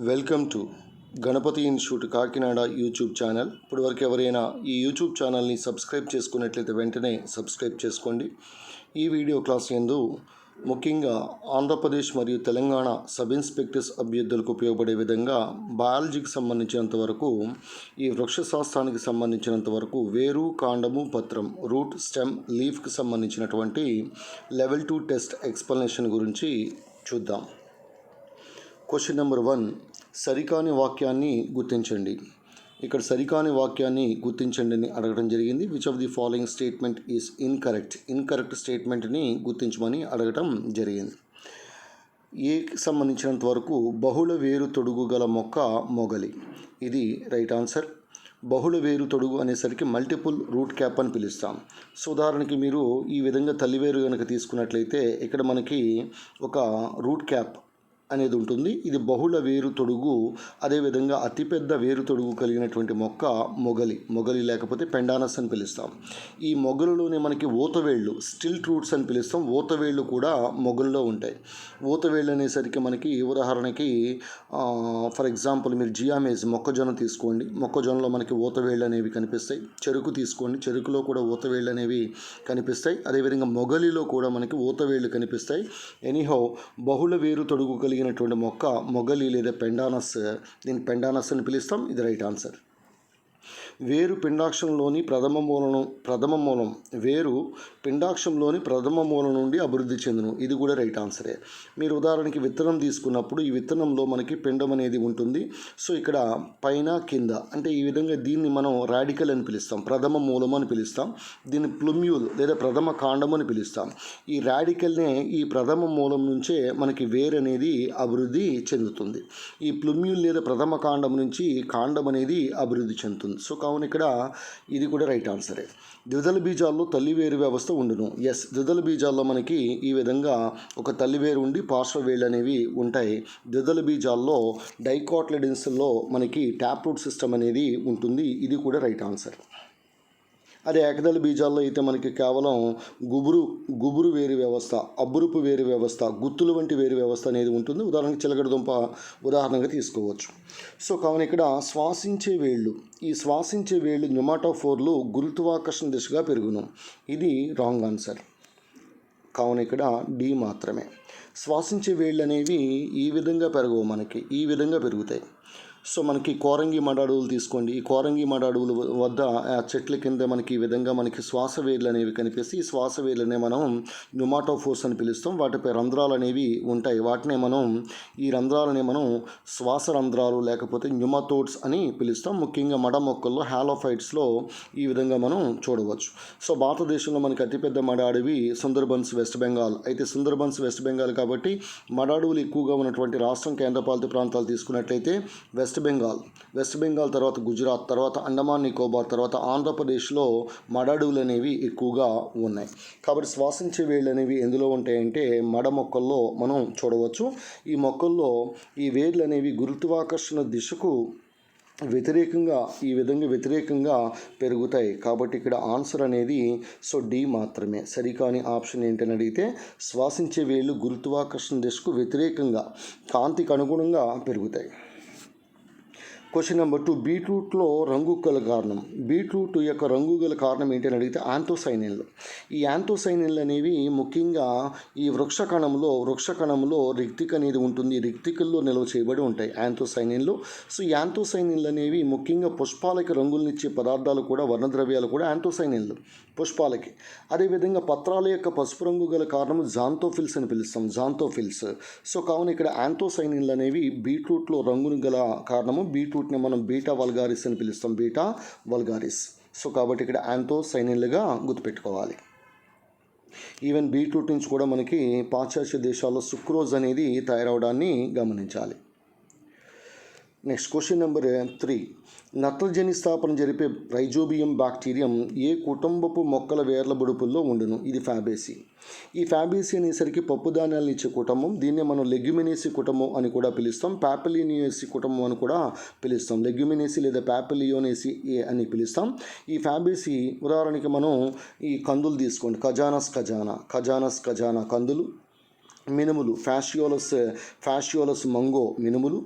Welcome to Ganapathi institute Kakinada YouTube channel. ఇప్పటివరకు ఎవరైనా ఈ యూట్యూబ్ ఛానల్ని సబ్స్క్రైబ్ చేసుకున్నట్లయితే వెంటనే సబ్స్క్రైబ్ చేసుకోండి. ఈ వీడియో క్లాస్ యందు ముఖ్యంగా ఆంధ్రప్రదేశ్ మరియు తెలంగాణ సబ్ ఇన్స్పెక్టర్స్ అభ్యర్థులకు ఉపయోగపడే విధంగా బయాలజీకి సంబంధించినంత వరకు, ఈ వృక్షశాస్త్రానికి సంబంధించినంత వరకు వేరు, కాండము, పత్రం, రూట్, స్టెమ్, లీఫ్కి సంబంధించినటువంటి లెవెల్ 2 టెస్ట్ ఎక్స్ప్లెనేషన్ గురించి చూద్దాం. క్వశ్చన్ నెంబర్ 1, సరికాని వాక్యాన్ని గుర్తించండి. ఇక్కడ సరికాని వాక్యాన్ని గుర్తించండి అని అడగడం జరిగింది. Which of the following statement is incorrect స్టేట్మెంట్ని గుర్తించమని అడగటం జరిగింది. ఏకి సంబంధించినంత వరకు బహుళ వేరు తొడుగు గల మొక్క మొగలి, ఇది రైట్ ఆన్సర్. బహుళ వేరు తొడుగు అనేసరికి మల్టిపుల్ రూట్ క్యాప్ అని పిలుస్తాం. సో ఉదాహరణకి మీరు ఈ విధంగా తల్లివేరు కనుక తీసుకున్నట్లయితే ఇక్కడ మనకి ఒక రూట్ క్యాప్ అనేది ఉంటుంది. ఇది బహుళ వేరు తొడుగు. అదేవిధంగా అతిపెద్ద వేరు తొడుగు కలిగినటువంటి మొక్క మొగలి లేకపోతే పెండానస్ అని పిలుస్తాం. ఈ మొగలులోనే మనకి ఊతవేళ్ళు, స్టిల్ట్ రూట్స్ అని పిలుస్తాం. ఊతవేళ్ళు కూడా మొగల్లో ఉంటాయి. ఊతవేళ్ళు అనేసరికి మనకి ఉదాహరణకి ఫర్ ఎగ్జాంపుల్ మీరు జియామేజ్ మొక్కజొన్న తీసుకోండి. మొక్కజొన్నలో మనకి ఊతవేళ్ళు అనేవి కనిపిస్తాయి. చెరుకు తీసుకోండి, చెరుకులో కూడా ఊతవేళ్ళు అనేవి కనిపిస్తాయి. అదేవిధంగా మొగలిలో కూడా మనకి ఊతవేళ్ళు కనిపిస్తాయి. ఎనీహౌ బహుళ వేరు తొడుగు కలిగినటువంటి మొక్క మొగలి లేదా పెండానస్, దీన్ని పెండానస్ అని పిలుస్తాం. ఇది రైట్ ఆన్సర్. వేరు పిండాక్షంలోని ప్రథమ మూలం వేరు పిండాక్షంలోని ప్రథమ మూలం నుండి అభివృద్ధి చెందును, ఇది కూడా రైట్ ఆన్సరే. మీరు ఉదాహరణకి విత్తనం తీసుకున్నప్పుడు ఈ విత్తనంలో మనకి పిండం అనేది ఉంటుంది. సో ఇక్కడ పైన కింద అంటే ఈ విధంగా దీన్ని మనం రాడికల్ అని పిలుస్తాం, ప్రథమ మూలం అని పిలుస్తాం. దీన్ని ప్లుమ్యూల్ లేదా ప్రథమ కాండం అని పిలుస్తాం. ఈ రాడికల్నే ఈ ప్రథమ మూలం నుంచే మనకి వేరు అనేది అభివృద్ధి చెందుతుంది. ఈ ప్లుమ్యూల్ లేదా ప్రథమ కాండం నుంచి కాండం అనేది అభివృద్ధి చెందుతుంది. సో కావున ఇక్కడ ఇది కూడా రైట్ ఆన్సరే. ద్విదళ బీజాల్లో తల్లివేరు వ్యవస్థ ఉండును. ఎస్, ద్విదళ బీజాల్లో మనకి ఈ విధంగా ఒక తల్లివేరు ఉండి పార్శ్వవేళ్ళు అనేవి ఉంటాయి. ద్విదళ బీజాల్లో డైకాట్లెడిన్స్లో మనకి ట్యాప్ రూట్ సిస్టమ్ అనేది ఉంటుంది. ఇది కూడా రైట్ ఆన్సర్. అదే ఏకదళ బీజాల్లో అయితే మనకి కేవలం గుబురు వేరు వ్యవస్థ, అబ్బురుపు వేరు వ్యవస్థ, గుత్తులు వంటి వేరు వ్యవస్థ అనేది ఉంటుంది. ఉదాహరణకి చిలకడ దుంప ఉదాహరణగా తీసుకోవచ్చు. సో కావున ఇక్కడ శ్వాసించే వేళ్ళు, ఈ శ్వాసించే వేళ్ళు న్యూమాటోఫోర్లు గురుత్వాకర్షణ దిశగా పెరుగును, ఇది రాంగ్ ఆన్సర్. కావున ఇక్కడ డి మాత్రమే. శ్వాసించే వేళ్ళు అనేవి ఈ విధంగా పెరగవు, మనకి ఈ విధంగా పెరుగుతాయి. సో మనకి కోరంగి మడ అడవులు తీసుకోండి. ఈ కోరంగి మడ అడవుల వద్ద ఆ చెట్ల కింద మనకి ఈ విధంగా మనకి శ్వాసవేర్లు అనేవి కనిపిస్తాయి. ఈ శ్వాసవేర్లనే మనం న్యూమాటోఫోర్స్ అని పిలుస్తాం. వాటిపై రంధ్రాలు అనేవి ఉంటాయి. ఈ రంధ్రాలనే మనం శ్వాస రంధ్రాలు లేకపోతే న్యూమాటోడ్స్ అని పిలుస్తాం. ముఖ్యంగా మడ మొక్కల్లో హాలోఫైట్స్లో ఈ విధంగా మనం చూడవచ్చు. సో భారతదేశంలో మనకి అతిపెద్ద మడ అడవి సుందర్బన్స్ వెస్ట్ బెంగాల్. అయితే సుందర్బన్స్ వెస్ట్ బెంగాల్ కాబట్టి మడ అడవులు ఎక్కువగా ఉన్నటువంటి రాష్ట్రం, కేంద్రపాలిత ప్రాంతాలు తీసుకున్నట్లయితే వెస్ట్ బెంగాల్ తర్వాత గుజరాత్, తర్వాత అండమాన్ నికోబార్, తర్వాత ఆంధ్రప్రదేశ్లో మడ అడవులు అనేవి ఎక్కువగా ఉన్నాయి. కాబట్టి శ్వాసించే వేళ్ళు అనేవి ఎందులో ఉంటాయంటే మడ మొక్కల్లో మనం చూడవచ్చు. ఈ మొక్కల్లో ఈ వేర్లు అనేవి గురుత్వాకర్షణ దిశకు ఈ విధంగా వ్యతిరేకంగా పెరుగుతాయి. కాబట్టి ఇక్కడ ఆన్సర్ అనేది సో డి మాత్రమే. సరికాని ఆప్షన్ ఏంటని అడిగితే శ్వాసించే వేళ్ళు గురుత్వాకర్షణ దిశకు వ్యతిరేకంగా కాంతికి అనుగుణంగా పెరుగుతాయి. క్వశ్చన్ నెంబర్ 2, బీట్రూట్లో రంగు గల కారణం. బీట్రూట్ యొక్క రంగు గల కారణం ఏంటని అడిగితే యాంథోసైనిన్లు. ఈ యాంథోసైనిన్లు అనేవి ముఖ్యంగా ఈ వృక్ష కణంలో రిక్తిక అనేది ఉంటుంది. రిక్తికల్లో నిల్వ చేయబడి ఉంటాయి యాంథోసైనిన్లు. సో ఈ యాంథోసైనిన్లు అనేవి ముఖ్యంగా పుష్పాలకి రంగులనిచ్చే పదార్థాలు కూడా, వర్ణద్రవ్యాలు కూడా యాంథోసైనిన్లు పుష్పాలకి. అదేవిధంగా పత్రాల యొక్క పసుపు రంగు గల కారణం జాంతోఫిల్స్ అని పిలుస్తాం, జాంతోఫిల్స్. సో కావున ఇక్కడ యాంథోసైనిన్లు అనేవి బీట్రూట్లో రంగును గల కారణము. బీట్రూట్ని మనం బీటా వల్గారిస్ అని పిలుస్తాం, బీటా వల్గారిస్. సో కాబట్టి ఇక్కడ యాంథోసైనిన్లుగా గుర్తుపెట్టుకోవాలి. ఈవెన్ బీట్రూట్ నుంచి కూడా మనకి పాశ్చాత్య దేశాల్లో సుక్రోజ్ అనేది తయారవడాన్ని గమనించాలి. నెక్స్ట్ క్వశ్చన్ నెంబర్ 3, నత్రజని స్థాపన జరిపే రైజోబియం బ్యాక్టీరియం ఏ కుటుంబపు మొక్కల వేర్ల బుడుపుల్లో ఉండును, ఇది ఫ్యాబేసి. ఈ ఫ్యాబేసి అనేసరికి పప్పు ధాన్యాలను ఇచ్చే కుటుంబం. దీన్నే మనం లెగ్యుమినేసి కుటుంబం అని కూడా పిలుస్తాం, పాపిలినియేసి కుటుంబం అని కూడా పిలుస్తాం. లెగ్యుమినేసి లేదా పాపిలియోనేసి అని పిలుస్తాం. ఈ ఫ్యాబేసి ఉదాహరణకి మనం ఈ కందులు తీసుకోండి, ఖజానా కందులు, మినుములు ఫ్యాషియోలస్ మంగో మినుములు,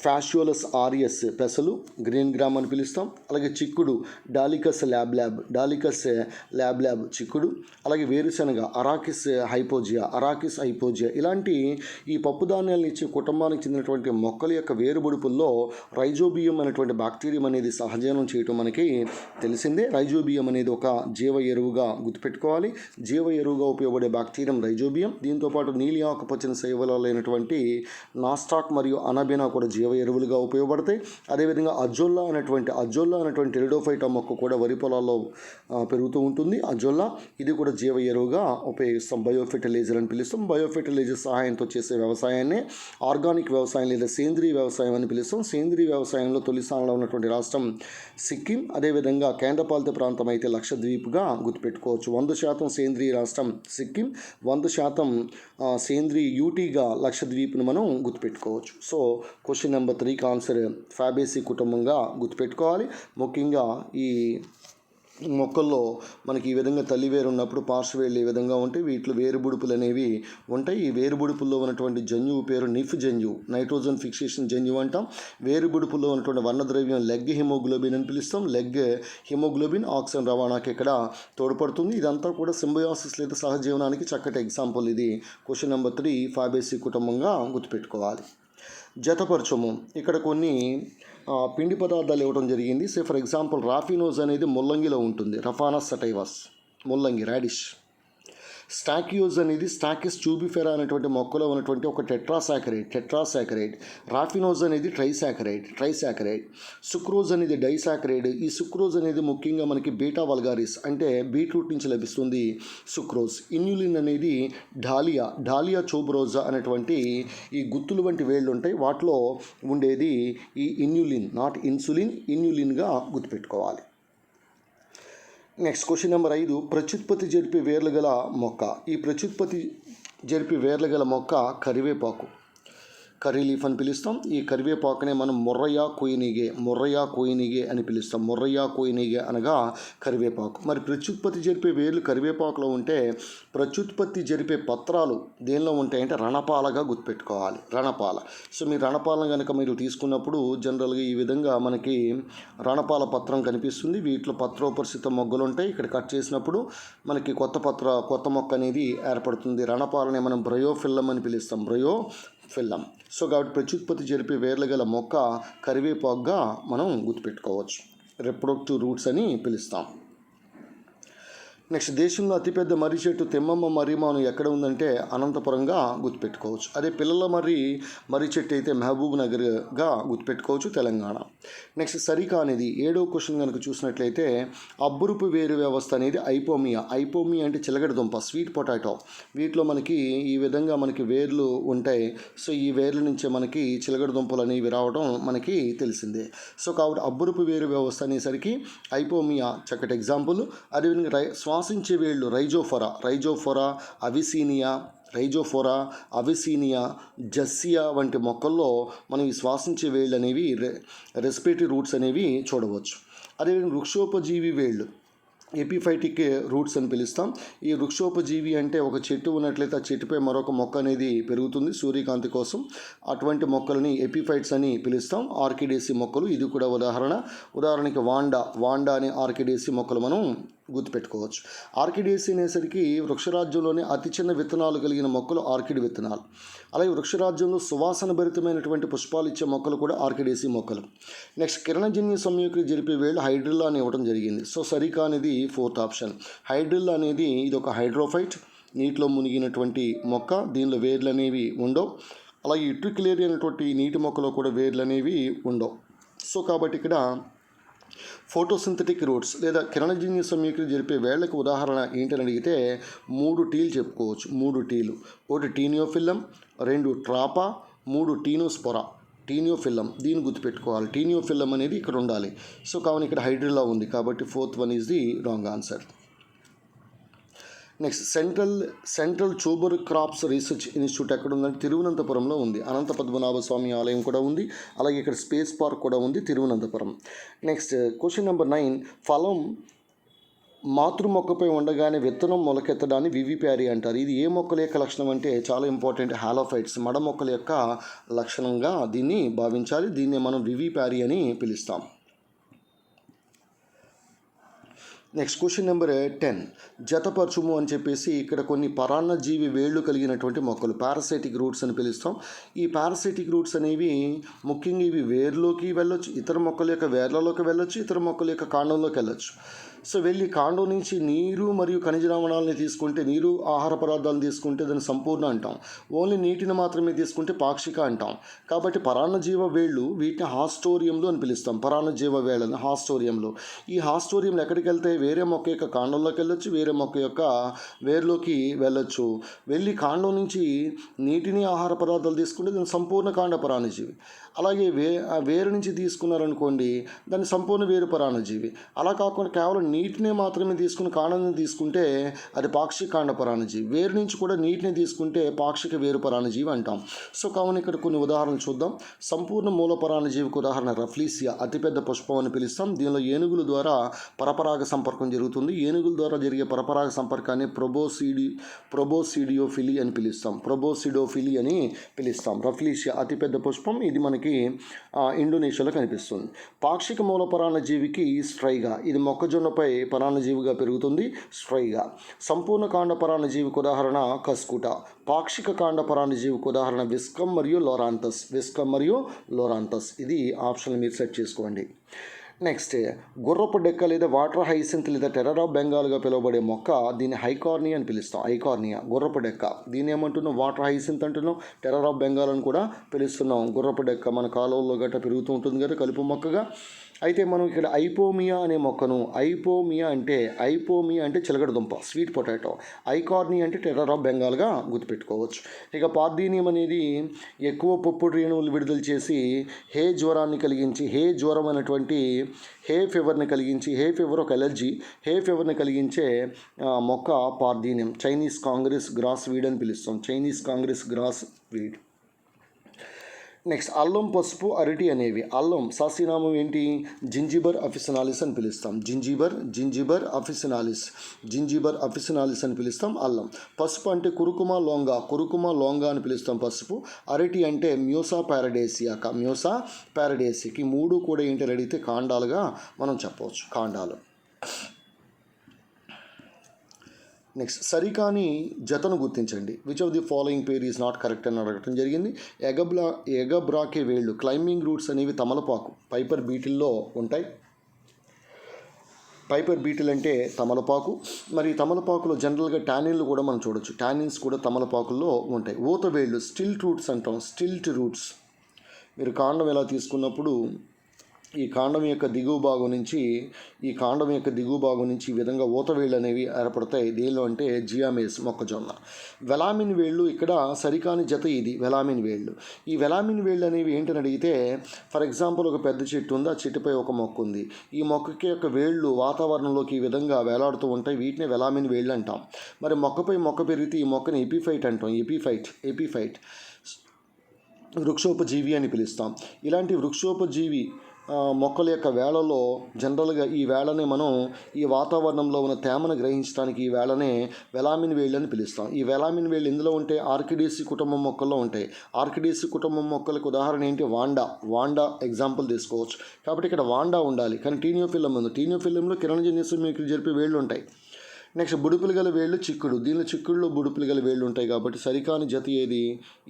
ఫ్యాషియోలస్ ఆరియస్ పెసలు గ్రీన్ గ్రామ్ అని పిలుస్తాం. అలాగే చిక్కుడు డాలికస్ డాలికస్ ల్యాబ్ చిక్కుడు. అలాగే వేరుశనగ అరాకిస్ హైపోజియా ఇలాంటి ఈ పప్పు ధాన్యాలను ఇచ్చే కుటుంబానికి చెందినటువంటి మొక్కల యొక్క వేరుబుడుపుల్లో రైజోబియం అనేటువంటి బ్యాక్టీరియం అనేది సహజీవనం చేయటం మనకి తెలిసిందే. రైజోబియం అనేది ఒక జీవ ఎరువుగా గుర్తుపెట్టుకోవాలి. జీవ ఎరువుగా ఉపయోగపడే బ్యాక్టీరియం రైజోబియం. దీంతోపాటు నీలి ఆకుపచ్చని శైవలాలైనటువంటి నాస్టాక్ మరియు అనబెనా కూడా జీవ ఎరువులుగా ఉపయోగపడతాయి. అదేవిధంగా అజొల్లా అనేటువంటి టెరిడోఫైటా మొక్క కూడా వరి పొలాల్లో పెరుగుతూ ఉంటుంది. అజొల్లా ఇది కూడా జీవ ఎరువుగా ఉపయోగిస్తాం. బయోఫెర్టిలైజర్ అని పిలుస్తాం. బయోఫెర్టిలైజర్ సహాయంతో చేసే వ్యవసాయాన్ని ఆర్గానిక్ వ్యవసాయం లేదా సేంద్రీయ వ్యవసాయం అని పిలుస్తాం. సేంద్రీయ వ్యవసాయంలో తొలి స్థానంలో ఉన్నటువంటి రాష్ట్రం సిక్కిం. అదేవిధంగా కేంద్రపాలిత ప్రాంతం అయితే లక్షద్వీప్గా గుర్తుపెట్టుకోవచ్చు. 100% సేంద్రీయ రాష్ట్రం సిక్కిం, 100% సేంద్రీయ యూటీగా లక్షద్వీప్ను మనం గుర్తుపెట్టుకోవచ్చు. సో క్వశ్చన్ నెంబర్ 3కి ఆన్సర్ ఫ్యాబేసి కుటుంబంగా గుర్తుపెట్టుకోవాలి. ముఖ్యంగా ఈ మొక్కల్లో మనకి ఈ విధంగా తల్లివేరు ఉన్నప్పుడు పార్శ్వవేళ్ళు ఈ విధంగా ఉంటాయి. వీటిలో వేరుబుడుపులు అనేవి ఉంటాయి. ఈ వేరుబుడుపుల్లో ఉన్నటువంటి జన్యువు పేరు నిఫ్ జన్యువు, నైట్రోజన్ ఫిక్సేషన్ జన్యువు అంటాం. వేరుబుడుపుల్లో ఉన్నటువంటి వర్ణద్రవ్యం లెగ్ హిమోగ్లోబిన్ అని పిలుస్తాం. లెగ్ హిమోగ్లోబిన్ ఆక్సిజన్ రవాణాకి ఇక్కడ తోడ్పడుతుంది. ఇదంతా కూడా సింబయోసిస్ లేదా సహజీవనానికి చక్కటి ఎగ్జాంపుల్. ఇది క్వశ్చన్ నెంబర్ 3 ఫ్యాబేసి కుటుంబంగా గుర్తుపెట్టుకోవాలి. జతపరచము ఇక్కడ కొన్ని పిండి పదార్థాలు ఇవ్వడం జరిగింది. సే ఫర్ ఎగ్జాంపుల్ రాఫినోజ్ అనేది ముల్లంగిలో ఉంటుంది. రఫానస్ సటైవస్ ముల్లంగి రాడిష్. స్టాక్యూజ్ అనేది స్టాకిస్ ట్యూబిఫెరా అనేటువంటి మొక్కలో ఉన్నటువంటి ఒక టెట్రాసాకరైడ్. రాఫినోజ్ అనేది ట్రైసాకరైడ్. సుక్రోజ్ అనేది డైసాకరైడ్. ఈ సుక్రోజ్ అనేది ముఖ్యంగా మనకి బీటా వల్గారిస్ అంటే బీట్రూట్ నుంచి లభిస్తుంది సుక్రోజ్. ఇన్యులిన్ అనేది డాలియా ట్యూబరోజా అనేటువంటి ఈ గుత్తులు వంటి వేళ్ళు ఉంటాయి. వాటిలో ఉండేది ఈ ఇన్యులిన్, నాట్ ఇన్సులిన్, ఇన్యులిన్గా గుర్తుపెట్టుకోవాలి. నెక్స్ట్ క్వశ్చన్ నెంబర్ 5 ప్రత్యుత్పత్తి జరిపే వేర్లు గల మొక్క. ఈ ప్రత్యుత్పత్తి జరిపే వేర్లు గల మొక్క కరివేపాకు, కర్రీ లీఫ్ అని పిలుస్తాం. ఈ కరివేపాకునే మనం మొర్రయా కోయినిగే అని పిలుస్తాం. మొర్రయా కోయినిగే అనగా కరివేపాకు. మరి ప్రత్యుత్పత్తి జరిపే వేర్లు కరివేపాకులో ఉంటే ప్రత్యుత్పత్తి జరిపే పత్రాలు దేనిలో ఉంటాయంటే రణపాలగా గుర్తుపెట్టుకోవాలి. రణపాల. సో మీ రణపాలను కనుక మీరు తీసుకున్నప్పుడు జనరల్గా ఈ విధంగా మనకి రణపాల పత్రం కనిపిస్తుంది. వీటిలో పత్రోపరిస్థిత మొగ్గలు ఉంటాయి. ఇక్కడ కట్ చేసినప్పుడు మనకి కొత్త మొక్క అనేది ఏర్పడుతుంది. రణపాలనే మనం బ్రయోఫిల్లం అని పిలుస్తాం. బ్రయోఫిల్లం. సో కాబట్టి ప్రత్యుత్పత్తి జరిపే వేర్లు గల మొక్క కరివేపాకుగా మనం గుర్తుపెట్టుకోవచ్చు. రిప్రొడక్టివ్ రూట్స్ అని పిలుస్తాం. నెక్స్ట్ దేశంలో అతిపెద్ద మర్రి చెట్టు తెమ్మమ్మ మర్రిమాను ఎక్కడ ఉందంటే అనంతపురంగా గుర్తుపెట్టుకోవచ్చు. అదే పిల్లల మర్రి చెట్టు అయితే మహబూబ్ నగర్గా గుర్తుపెట్టుకోవచ్చు, తెలంగాణ. నెక్స్ట్ సరికా అనేది 7వ క్వశ్చన్ కనుక చూసినట్లయితే అబ్బురుపు వేరు వ్యవస్థ అనేది ఐపోమియా అంటే చిలగడ దుంప, స్వీట్ పొటాటో. వీటిలో మనకి ఈ విధంగా మనకి వేర్లు ఉంటాయి. సో ఈ వేర్ల నుంచే మనకి చిలగడ దుంపలు అనేవి రావడం మనకి తెలిసిందే. సో కాబట్టి అబ్బురుపు వేరు వ్యవస్థ అనేసరికి ఐపోమియా చక్కటి ఎగ్జాంపుల్. అదేవిధంగా శ్వాసించే వేళ్ళు రైజోఫోరా అవిసీనియా జస్సియా వంటి మొక్కల్లో మనం ఈ శ్వాసించే వేళ్ళు అనేవి రెస్పిరేటరీ రూట్స్ అనేవి చూడవచ్చు. అదేవిధంగా వృక్షోపజీవి వేళ్ళు ఎపిఫైటిక్ రూట్స్ అని పిలుస్తాం. ఈ వృక్షోపజీవి అంటే ఒక చెట్టు ఉన్నట్లయితే ఆ చెట్టుపై మరొక మొక్క అనేది పెరుగుతుంది సూర్యకాంతి కోసం. అటువంటి మొక్కలని ఎపిఫైట్స్ అని పిలుస్తాం. ఆర్కిడేసి మొక్కలు ఇది కూడా ఉదాహరణకి వాండా అనే ఆర్కిడేసి మొక్కలు మనం గుర్తుపెట్టుకోవచ్చు. ఆర్కిడేసి అనేసరికి వృక్షరాజ్యంలోనే అతి చిన్న విత్తనాలు కలిగిన మొక్కలు ఆర్కిడ్ విత్తనాలు. అలాగే వృక్షరాజ్యంలో సువాసన భరితమైనటువంటి పుష్పాలు ఇచ్చే మొక్కలు కూడా ఆర్కిడేసి మొక్కలు. నెక్స్ట్ కిరణజన్య సంయోక్రియ జరిపే వేళ్ళు హైడ్రిల్లా అని ఇవ్వడం జరిగింది. సో సరికా అనేది 4th ఆప్షన్. హైడ్రిల్లా అనేది ఇది ఒక హైడ్రోఫైట్, నీటిలో మునిగినటువంటి మొక్క. దీనిలో వేర్లు అనేవి ఉండవు. అలాగే యుట్రిక్యులేరియా అనేటువంటి నీటి మొక్కలో కూడా వేర్లు అనేవి ఉండవు. సో కాబట్టి ఇక్కడ ఫోటోసింథటిక్ రూట్స్ లేదా కిరణజన్య సమీకరణ జరిపే వేళ్లకు ఉదాహరణ ఏంటని అడిగితే 3 టీలు చెప్పుకోవచ్చు. 3 టీలు. 1 టీనియోఫిల్లం, 2 ట్రాపా, 3 టీనోస్పోరా. టీనియోఫిల్లం దీన్ని గుర్తుపెట్టుకోవాలి. టీనియోఫిల్లం అనేది ఇక్కడ ఉండాలి. సో కావున ఇక్కడ హైడ్రిల్లా ఉంది కాబట్టి 4th one is the wrong answer. Next central tuber crops research institute ఎక్కడ ఉందంటే తిరువనంతపురంలో ఉంది. అనంత పద్మనాభ స్వామి ఆలయం కూడా ఉంది. అలాగే ఇక్కడ స్పేస్ పార్క్ కూడా ఉంది తిరువనంతపురం. నెక్స్ట్ క్వశ్చన్ నెంబర్ 9 ఫలం మాతృ మొక్కపై ఉండగానే విత్తనం మొలకెత్తడాన్ని వివిప్యారీ అంటారు. ఇది ఏ మొక్కల యొక్క లక్షణం అంటే చాలా ఇంపార్టెంట్, హాలోఫైట్స్ మడ మొక్కల యొక్క లక్షణంగా దీన్ని భావించాలి. దీన్ని మనం వివిప్యారీ అని పిలుస్తాం. Next question number 10. జతపరచుము అని చెప్పేసి ఇక్కడ కొన్ని పరాన్నజీవి వేళ్ళు కలిగినటువంటి మొక్కలు పారాసైటిక్ రూట్స్ అని పిలుస్తాం. ఈ పారాసైటిక్ రూట్స్ అనేవి ముఖ్యంగా ఇవి వేర్లోకి వెళ్ళొచ్చు, ఇతర మొక్కల యొక్క వేర్లలోకి వెళ్ళొచ్చు, ఇతర మొక్కల యొక్క కాండంలోకి వెళ్ళొచ్చు. సో వెళ్ళి కాండం నుంచి నీరు మరియు ఖనిజ లవణాలని తీసుకుంటే, నీరు ఆహార పదార్థాలను తీసుకుంటే దాన్ని సంపూర్ణ అంటాం. ఓన్లీ నీటిని మాత్రమే తీసుకుంటే పాక్షిక అంటాం. కాబట్టి పరాన్నజీవ వేళ్ళు వీటిని హాస్టోరియంలో అని పిలుస్తాం. పరాన్నజీవ వేళ్ళని హాస్టోరియంలో. ఈ హాస్టోరియంలో ఎక్కడికి వెళ్తే వేరే మొక్క యొక్క కాండంలోకి వెళ్ళొచ్చు, వేరే మొక్క యొక్క వేర్లోకి వెళ్ళొచ్చు. వెళ్ళి కాండం నుంచి నీటిని ఆహార పదార్థాలు తీసుకుంటే దాన్ని సంపూర్ణ కాండ పరాన్నజీవి. అలాగే వేరు నుంచి తీసుకున్నారనుకోండి దాన్ని సంపూర్ణ వేరు పరాన్నజీవి. అలా కాకుండా కేవలం నీటిని మాత్రమే తీసుకుని కాండాన్ని తీసుకుంటే అది పాక్షిక కాండ పరాన్నజీవి. వేరు నుంచి కూడా నీటిని తీసుకుంటే పాక్షిక వేరు పరాన్నజీవి అంటాం. సో కావున ఇక్కడ కొన్ని ఉదాహరణలు చూద్దాం. సంపూర్ణ మూల పరాన్నజీవికి ఉదాహరణ రఫ్లీసియా, అతిపెద్ద పుష్పం అని పిలుస్తాం. దీనిలో ఏనుగుల ద్వారా పరపరాగ సంపర్కం జరుగుతుంది. ఏనుగుల ద్వారా జరిగే పరపరాగ సంపర్కాన్ని ప్రొబోసిడియోఫిలీ అని పిలుస్తాం. ప్రొబోసిడోఫిలీ అని పిలుస్తాం. రఫ్లీసియా అతిపెద్ద పుష్పం, ఇది మనకి ఇండోనేషియాలో కనిపిస్తుంది. పాక్షిక మూల పరాన్నజీవికి స్ట్రైగా, ఇది మొక్కజొన్నపై పరాన్నజీవిగా పెరుగుతుంది. స్ట్రైగా. సంపూర్ణ కాండ పరాన్నజీవికి ఉదాహరణ కస్కుట. పాక్షిక కాండ పరాన్నజీవికి ఉదాహరణ విస్కమ్ మరియు లోరాంతస్. ఇది ఆప్షన్ మీరు సెట్ చేసుకోండి. నెక్స్ట్ గుర్రపు డెక్క లేదా వాటర్ హైసింత్ లేదా టెర్రర్ ఆఫ్ బెంగాల్గా పిలువబడే మొక్క, దీన్ని హైకార్నియా అని పిలుస్తాం. హైకార్నియా గుర్రపు డెక్క. దీన్ని ఏమంటున్నాం? వాటర్ హైసింత్ అంటున్నాం, టెర్రర్ ఆఫ్ బెంగాల్ అని కూడా పిలుస్తున్నాం. గుర్రపు డెక్క మన కాలువల్లో గట్రా పెరుగుతూ ఉంటుంది కదా కలుపు మొక్కగా. అయితే మనం ఇక్కడ ఐపోమియా అనే మొక్కను, ఐపోమియా అంటే చిలకడ దుంప, స్వీట్ పొటాటో. ఐకార్నియా అంటే టెర్రర్ ఆఫ్ బెంగాల్గా గుర్తుపెట్టుకోవచ్చు. ఇక పార్థీనియం అనేది ఎక్కువ పప్పు రేణువులు విడుదల చేసి హే జ్వరం అనేటువంటి హే ఫీవర్ ఒక ఎలర్జీ, హే ఫీవర్ని కలిగించే మొక్క parthenium. Chinese congress grass weed అని పిలుస్తాం. Chinese congress grass weed. Next అల్లం, పసుపు, అరటి అనేవి. అల్లం శాస్త్రీయనామం ఏంటి? జింజిబర్ అఫిసినాలిస్ అని పిలుస్తాం. జింజిబర్ అఫిసినాలిస్ అని పిలుస్తాం అల్లం. పసుపు అంటే కురుకుమా లోంగా అని పిలుస్తాం పసుపు. అరటి అంటే మ్యూసా ప్యారడేసియాకి. మూడు కూడా ఏంటని అడిగితే కాండాలుగా మనం చెప్పవచ్చు. కాండాలు. నెక్స్ట్ సరికాని జతను గుర్తించండి. Which of the following pair is not correct అని అడగటం జరిగింది. ఎగబ్రాకే వేళ్ళు, క్లైంబింగ్ రూట్స్ అనేవి తమలపాకు, పైపర్ బీటిల్లో ఉంటాయి. పైపర్ బీటిల్ అంటే తమలపాకు. మరి తమలపాకులో జనరల్గా టానిన్లు కూడా మనం చూడొచ్చు. టానిన్స్ కూడా తమలపాకుల్లో ఉంటాయి. ఊతవేళ్ళు, స్టిల్ట్ రూట్స్ అంటాం. Stilt roots. మీరు కాండం ఎలా తీసుకున్నప్పుడు ఈ కాండం యొక్క దిగువ భాగం నుంచి ఈ విధంగా ఊతవేళ్ళు అనేవి ఏర్పడతాయి. దేనిలో అంటే జియామేస్, మొక్కజొన్న. వెలామిన్ వేళ్ళు ఇక్కడ సరికాని జత. ఇది వెలామిన్ వేళ్ళు. ఈ వెలామిన్ వేళ్ళు అనేవి ఏంటని అడిగితే, ఫర్ ఎగ్జాంపుల్ ఒక పెద్ద చెట్టు ఉంది, ఆ చెట్టుపై ఒక మొక్క ఉంది. ఈ మొక్కకి యొక్క వేళ్ళు వాతావరణంలోకి ఈ విధంగా వేలాడుతూ ఉంటాయి. వీటిని వెలామిన్ వేళ్ళు అంటాం. మరి మొక్కపై మొక్క పెరిగితే ఈ మొక్కని ఎపిఫైట్ అంటాం. ఎపిఫైట్ వృక్షోపజీవి అని పిలుస్తాం. ఇలాంటి వృక్షోపజీవి మొక్కల యొక్క వేళలో జనరల్గా ఈ వేళనే మనం ఈ వాతావరణంలో ఉన్న తేమను గ్రహించడానికి ఈ వేళనే వెలామిన్ వేళ్ళు అని పిలుస్తాం. ఈ వెలామిన్ వేళ్ళు ఎందులో ఉంటే ఆర్కిడేసి కుటుంబం మొక్కల్లో ఉంటాయి. ఆర్కిడేసి కుటుంబం మొక్కలకు ఉదాహరణ ఏంటి? వాండా ఎగ్జాంపుల్ తీసుకోవచ్చు. కాబట్టి ఇక్కడ వాండా ఉండాలి. కానీ టీనియోఫిల్లం ఉంది. టీనియోఫిల్లంలో కిరణజన్య సమీకరణ జరిపే వేళ్ళు ఉంటాయి. నెక్స్ట్ బుడుపులు గల వేళ్ళు చిక్కుడు. దీనిలో చిక్కుడులో బుడుపులు గల వేళ్ళు ఉంటాయి. కాబట్టి సరికాని జత ఏది?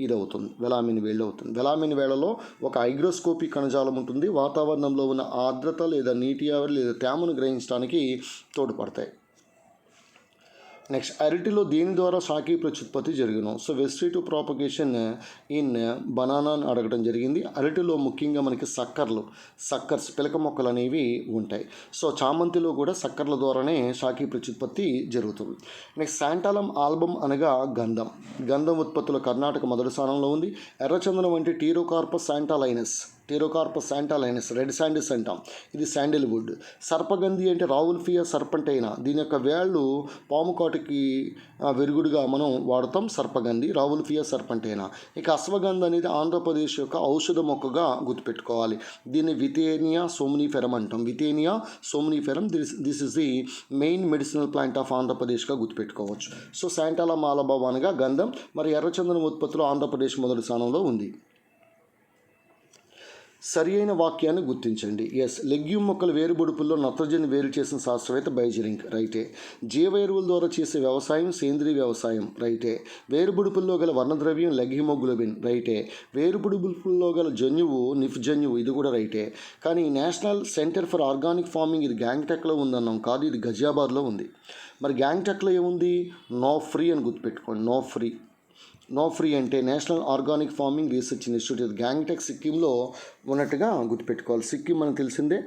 ఇది అవుతుంది, వెలామిన్ వేళ్ళు అవుతుంది. వెలామిన్ వేళలో ఒక హైగ్రోస్కోపిక్ కణజాలం ఉంటుంది. వాతావరణంలో ఉన్న ఆర్ద్రత లేదా నీటి ఆవిరి లేదా తేమను గ్రహించడానికి తోడ్పడతాయి. నెక్స్ట్ అరటిలో దేని ద్వారా శాఖీ ప్రత్యుత్పత్తి జరుగును? So vegetative propagation in banana అని అడగడం జరిగింది. అరటిలో ముఖ్యంగా మనకి సక్కర్స్ పిలక మొక్కలు అనేవి ఉంటాయి. సో చామంతిలో కూడా సక్కర్ల ద్వారానే శాఖీ ప్రత్యుత్పత్తి జరుగుతుంది. నెక్స్ట్ శాంటాలం ఆల్బమ్ అనగా గంధం ఉత్పత్తిలో కర్ణాటక మొదటి స్థానంలో ఉంది. ఎర్రచందనం అంటే టీరోకార్పస్ శాంటాలైనస్ టీరోకార్పస్ శాంటాలైనస్, రెడ్ శాండిల్స్ అంటాం, ఇది శాండిల్వుడ్. సర్పగంధి అంటే రావుల్ఫియా సర్పంటైనా, దీని యొక్క వేళ్ళు పాము కాటుకి విరుగుడుగా మనం వాడతాం సర్పగంధి, రావుల్ఫియా సర్పంటైనా. ఇక అశ్వగంధ అనేది ఆంధ్రప్రదేశ్ యొక్క ఔషధ మొక్కగా గుర్తుపెట్టుకోవాలి. దీన్ని వితేనియా సోమ్నిఫెరం అంటాం, Withania somniferum. This is the main medicinal plant of ఆంధ్రప్రదేశ్గా గుర్తుపెట్టుకోవచ్చు. సో శాంటాలా మాలబాబా అనగా గంధం. మరి ఎర్రచందనం ఉత్పత్తిలో ఆంధ్రప్రదేశ్ మొదటి స్థానంలో ఉంది. సరి అయిన వాక్యాన్ని గుర్తించండి. ఎస్, లెగ్యూమ్ మొక్కల వేరుబొడుపుల్లో నత్రజని వేరు చేసిన శాస్త్రవేత్త బైజరింగ్, రైటే. జీవ ఎరువుల ద్వారా చేసే వ్యవసాయం సేంద్రీయ వ్యవసాయం, రైటే. వేరుబొడుపుల్లో గల వర్ణద్రవ్యం లెగ్హిమోగ్లోబిన్, రైటే. వేరుబొడుపుల్లో గల జన్యువు నిఫ్ జన్యువు, ఇది కూడా రైటే. కానీ national centre for organic farming ఇది గ్యాంగ్టెక్లో ఉందన్నాం, కాదు, ఇది గజియాబాద్లో ఉంది. మరి గ్యాంగ్టెక్లో ఏముంది? నో ఫ్రీ అని గుర్తుపెట్టుకోండి. నో ఫ్రీ అంటే national organic farming research institute, Gangtok సిక్కింలో ఉన్నట్టుగా గుర్తుపెట్టుకోవాలి. సిక్కిం మనకు తెలిసిందే,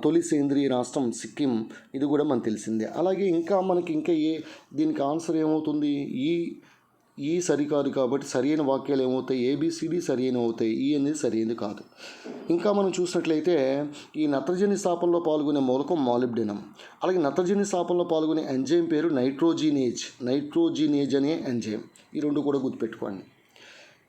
తొలి సేంద్రీయ రాష్ట్రం సిక్కిం, ఇది కూడా మనకు తెలిసిందే. అలాగే ఇంకా దీనికి ఆన్సర్ ఏమవుతుంది? ఈ సరికాదు కాబట్టి సరైన వాక్యాలు ఏమవుతాయి? ఏబిసిడి సరైన అవుతాయి, ఈ అనేది సరైనది కాదు. ఇంకా మనం చూసినట్లయితే ఈ నత్రజని స్థాపనలో పాల్గొనే మూలకం మాలిబ్డినం. అలాగే నత్రజని స్థాపనలో పాల్గొనే ఎంజైమ్ పేరు నైట్రోజినేజ్ అనే ఎంజైమ్. ఈ రెండు కూడా గుర్తుపెట్టుకోండి.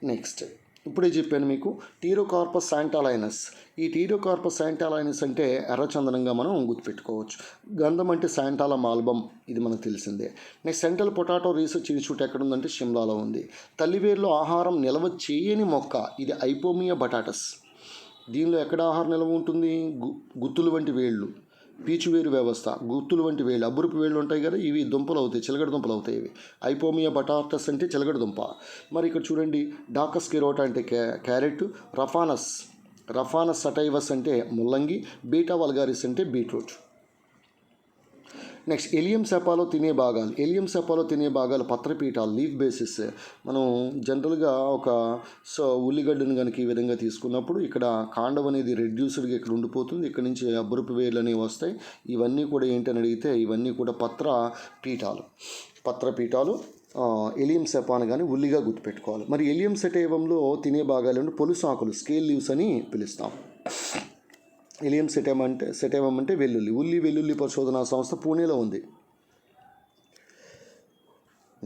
నెక్స్ట్, ఇప్పుడే చెప్పాను మీకు టీరోకార్పస్ శాంటాలైనస్. ఈ టీరోకార్పస్ శాంటాలైనస్ అంటే ఎర్రచందనంగా మనం గుర్తుపెట్టుకోవచ్చు. గంధం అంటే శాంటాలా మాల్బమ్, ఇది మనకు తెలిసిందే. Next, central potato research institute ఎక్కడుందంటే షిమ్లాలో ఉంది. తల్లివేరులో ఆహారం నిల్వ చేయని మొక్క, ఇది ఐపోమియా బటాటస్. దీనిలో ఎక్కడ ఆహారం నిల్వ ఉంటుంది? గుత్తులు వంటి వేళ్ళు, పీచువేరు వ్యవస్థ, గుత్తులు వంటి వేళ్ళు, అబ్బురుపు వేళ్ళు ఉంటాయి కదా, ఇవి దుంపలు అవుతాయి, చిలగడ దుంపలు అవుతాయి. ఇవి ఐపోమియా బటాటస్ అంటే చిలగడ దుంప. మరి ఇక్కడ చూడండి, డాకస్ కెరోటా అంటే క్యారెట్, రఫానస్ సటైవస్ అంటే ముల్లంగి, బీటా వల్గారిస్ అంటే బీట్రూట్. నెక్స్ట్, ఎలియం సెపాలో తినే భాగాలు పత్రపీఠాలు, లీఫ్ బేసిస్. మనం జనరల్గా ఉల్లిగడ్డను కనుక ఈ విధంగా తీసుకున్నప్పుడు ఇక్కడ కాండం అనేది రెడ్యూస్డ్గా ఇక్కడ ఉండిపోతుంది, ఇక్కడ నుంచి అబ్బురుపు వేర్లు అనేవి వస్తాయి. ఇవన్నీ కూడా ఏంటని అడిగితే ఇవన్నీ కూడా పత్రపీఠాలు ఎలియం సెపాన్ కానీ ఉల్లిగా గుర్తుపెట్టుకోవాలి. మరి ఎలియం సెటైవంలో తినే భాగాలను పొలుసాకులు, స్కేల్ లీవ్స్ అని పిలుస్తాం. ఎలియం సెటైవం అంటే వెల్లుల్లి పరిశోధనా సంస్థ పూణేలో ఉంది.